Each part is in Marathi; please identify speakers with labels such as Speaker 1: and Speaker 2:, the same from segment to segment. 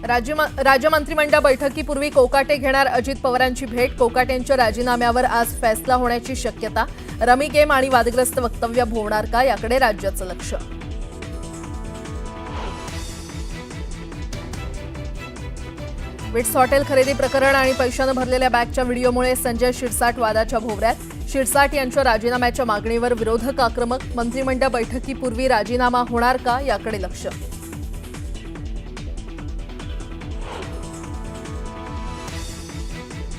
Speaker 1: राज्य मंत्रिमंडळ बैठकीपूर्वी कोकाटे घेणार अजित पवारांची भेट. कोकाटेंच्या राजीनाम्यावर आज फैसला होण्याची शक्यता. रमी गेम आणि वादग्रस्त वक्तव्य भोवणार का, याकडे राज्याचं लक्ष. विट्स हॉटेल खरेदी प्रकरण आणि पैशानं भरलेल्या बॅगच्या व्हिडिओमुळे संजय शिरसाट वादाच्या भोवऱ्यात. शिरसाट यांच्या राजीनाम्याच्या मागणीवर विरोधक आक्रमक. मंत्रिमंडळ बैठकीपूर्वी राजीनामा होणार का, याकडे लक्ष.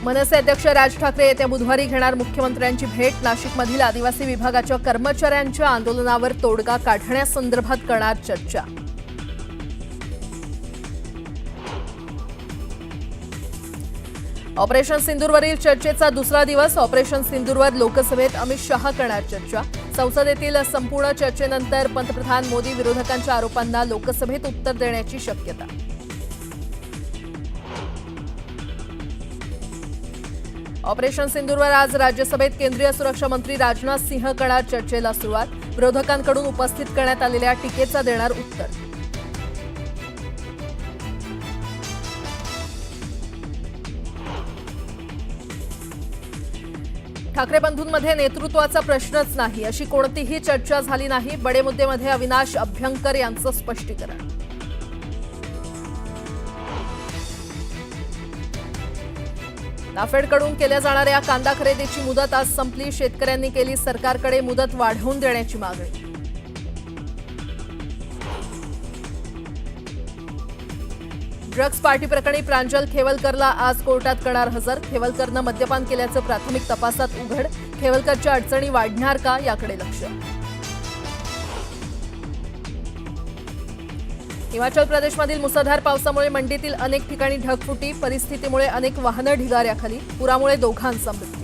Speaker 1: मनसे अध्यक्ष राज ठाकरे येत्या बुधवारी घेणार मुख्यमंत्र्यांची भेट. नाशिकमधील आदिवासी विभागाच्या कर्मचाऱ्यांच्या आंदोलनावर तोडगा काढण्यासंदर्भात करणार चर्चा. ऑपरेशन सिंदूरवरील चर्चेचा दुसरा दिवस. ऑपरेशन सिंदूरवर लोकसभेत अमित शहा करणार चर्चा. संसदेतील संपूर्ण चर्चेनंतर पंतप्रधान मोदी विरोधकांच्या आरोपांना लोकसभेत उत्तर देण्याची शक्यता. ऑपरेशन सिंदूरवर आज राज्यसभेत केंद्रीय सुरक्षा मंत्री राजनाथ सिंह करणार चर्चेला सुरुवात. विरोधकांकडून उपस्थित करण्यात आलेल्या टीकेचा देणार उत्तर. ठाकरे बंधूंमध्ये नेतृत्वाचा प्रश्नच नाही, अशी कोणतीही चर्चा झाली नाही. बडे मुद्देमध्ये अविनाश अभ्यंकर यांचं स्पष्टीकरण. नाफेडकडून केल्या जाणाऱ्या कांदा खरेदीची मुदत आज संपली. शेतकऱ्यांनी केली सरकारकडे मुदत वाढवून देण्याची मागणी. ड्रग्ज पार्टी प्रकरणी प्रांजल खेवलकरला आज कोर्टात करणार हजर. खेवलकरनं मद्यपान केल्याचं प्राथमिक तपासात उघड. खेवलकरच्या अडचणी वाढणार का, याकडे लक्ष. हिमाचल प्रदेशमधील मुसळधार पावसामुळे मंडीतील अनेक ठिकाणी ढगफुटी. परिस्थितीमुळे अनेक वाहनं ढिगाऱ्याखाली. पुरामुळे दोघांचा मृत्यू.